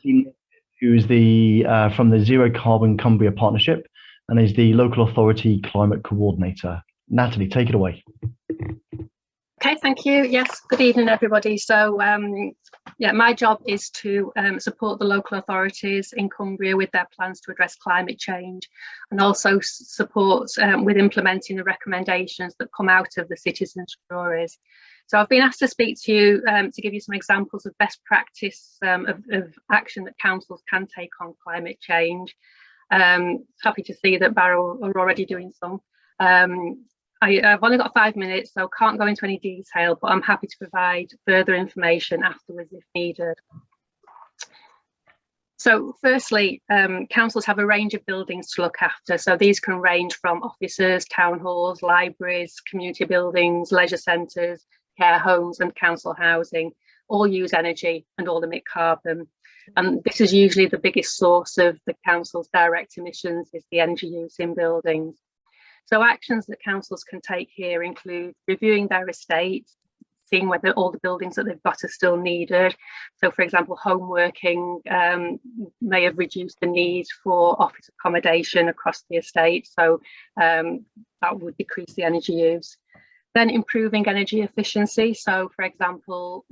Natalie, who's the from the Zero Carbon Cumbria Partnership and is the local authority climate coordinator. Natalie, take it away. Okay, thank you. Yes, good evening, everybody. So, yeah, my job is to support the local authorities in Cumbria with their plans to address climate change, and also support with implementing the recommendations that come out of the citizens' juries. So I've been asked to speak to you to give you some examples of best practice of action that councils can take on climate change. Happy to see that Barrow are already doing some. I've only got 5 minutes, so can't go into any detail, but I'm happy to provide further information afterwards if needed. So firstly, councils have a range of buildings to look after. So these can range from offices, town halls, libraries, community buildings, leisure centres, care homes and council housing. All use energy and all emit carbon. And this is usually the biggest source of the council's direct emissions, is the energy use in buildings. So actions that councils can take here include reviewing their estates, seeing whether all the buildings that they've got are still needed. So for example, home working may have reduced the need for office accommodation across the estate. So that would decrease the energy use. Then improving energy efficiency. So for example,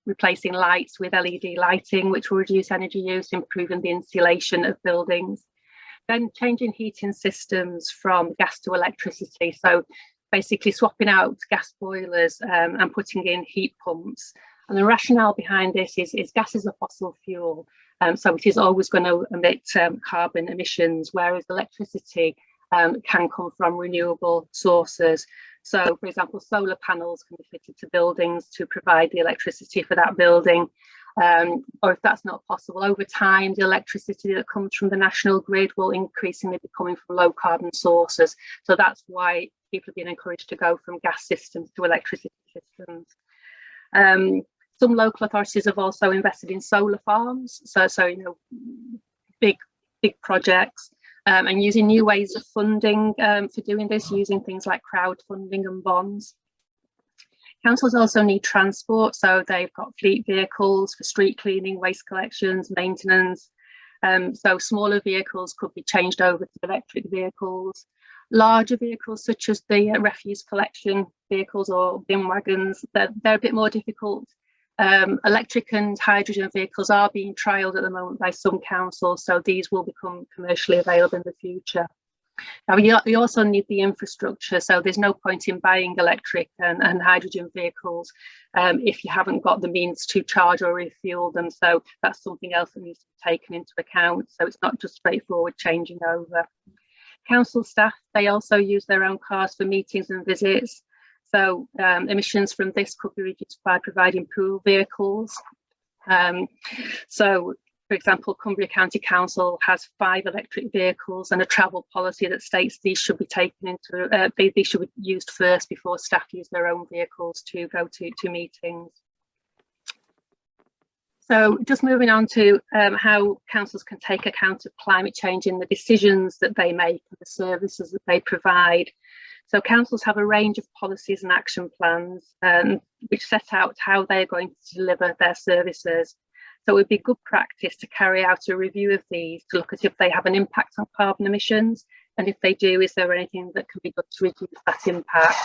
replacing lights with LED lighting, which will reduce energy use, improving the insulation of buildings. Then changing heating systems from gas to electricity. So basically swapping out gas boilers and putting in heat pumps. And the rationale behind this is gas is a fossil fuel. So it is always going to emit carbon emissions, whereas electricity can come from renewable sources. So, for example, solar panels can be fitted to buildings to provide the electricity for that building. Or if that's not possible, over time, the electricity that comes from the national grid will increasingly be coming from low carbon sources. So that's why people are being encouraged to go from gas systems to electricity systems. Some local authorities have also invested in solar farms. So you know, big projects. And using new ways of funding for doing this, using things like crowdfunding and bonds. Councils also need transport, so they've got fleet vehicles for street cleaning, waste collections, maintenance. So smaller vehicles could be changed over to electric vehicles. Larger vehicles such as the refuse collection vehicles or bin wagons, they're a bit more difficult. Electric and hydrogen vehicles are being trialled at the moment by some councils, so these will become commercially available in the future. Now, you also need the infrastructure, so there's no point in buying electric and hydrogen vehicles if you haven't got the means to charge or refuel them. So that's something else that needs to be taken into account. So it's not just straightforward changing over. Council staff, they also use their own cars for meetings and visits. So emissions from this could be reduced by providing pool vehicles. So, for example, Cumbria County Council has 5 electric vehicles and a travel policy that states these should be taken into, these should be used first before staff use their own vehicles to go to meetings. So just moving on to how councils can take account of climate change in the decisions that they make and the services that they provide. So councils have a range of policies and action plans which set out how they're going to deliver their services. So it would be good practice to carry out a review of these to look at if they have an impact on carbon emissions, and if they do, is there anything that can be done to reduce that impact?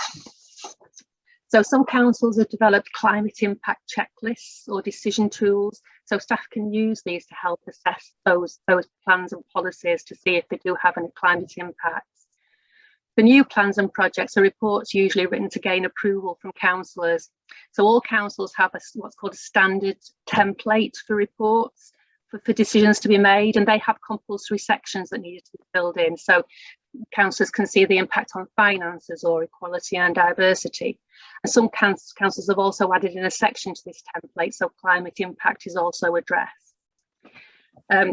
So some councils have developed climate impact checklists or decision tools, so staff can use these to help assess those plans and policies to see if they do have any climate impacts. For new plans and projects, a report's usually written to gain approval from councillors. So all councils have what's called a standard template for reports for decisions to be made, and they have compulsory sections that need to be filled in. So councillors can see the impact on finances or equality and diversity. And some councils have also added in a section to this template, so climate impact is also addressed.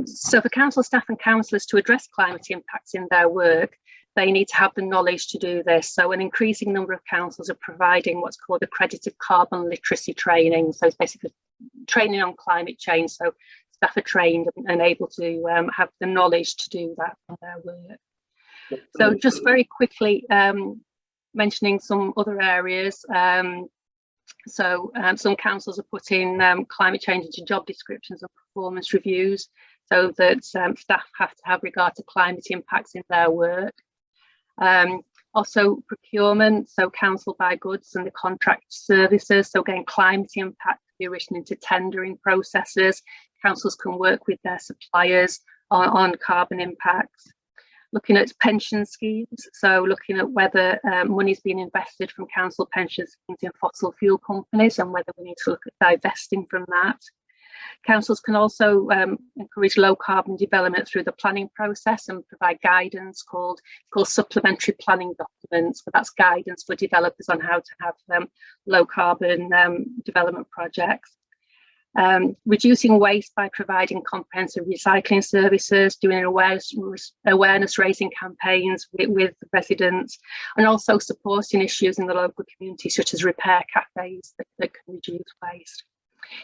So for council staff and councillors to address climate impacts in their work, they need to have the knowledge to do this. So an increasing number of councils are providing what's called accredited carbon literacy training. So it's basically training on climate change. So staff are trained and able to have the knowledge to do that in their work. So just very quickly mentioning some other areas. So some councils are putting climate change into job descriptions and performance reviews, so that staff have to have regard to climate impacts in their work. Also procurement, so council buy goods and the contract services, so again climate impact can be written into tendering processes. Councils can work with their suppliers on carbon impacts. Looking at pension schemes, so looking at whether money's being invested from council pension schemes in fossil fuel companies and whether we need to look at divesting from that. Councils can also encourage low carbon development through the planning process and provide guidance called supplementary planning documents, but that's guidance for developers on how to have low carbon development projects. Reducing waste by providing comprehensive recycling services, doing awareness raising campaigns with residents, and also supporting issues in the local community such as repair cafes that can reduce waste.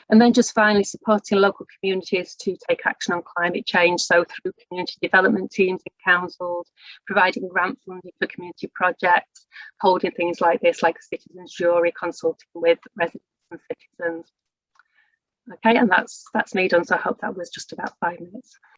And then just finally supporting local communities to take action on climate change, so through community development teams and councils, providing grant funding for community projects, holding things like this, like a citizens jury, consulting with residents and citizens. Okay, and that's me done, so I hope that was just about 5 minutes.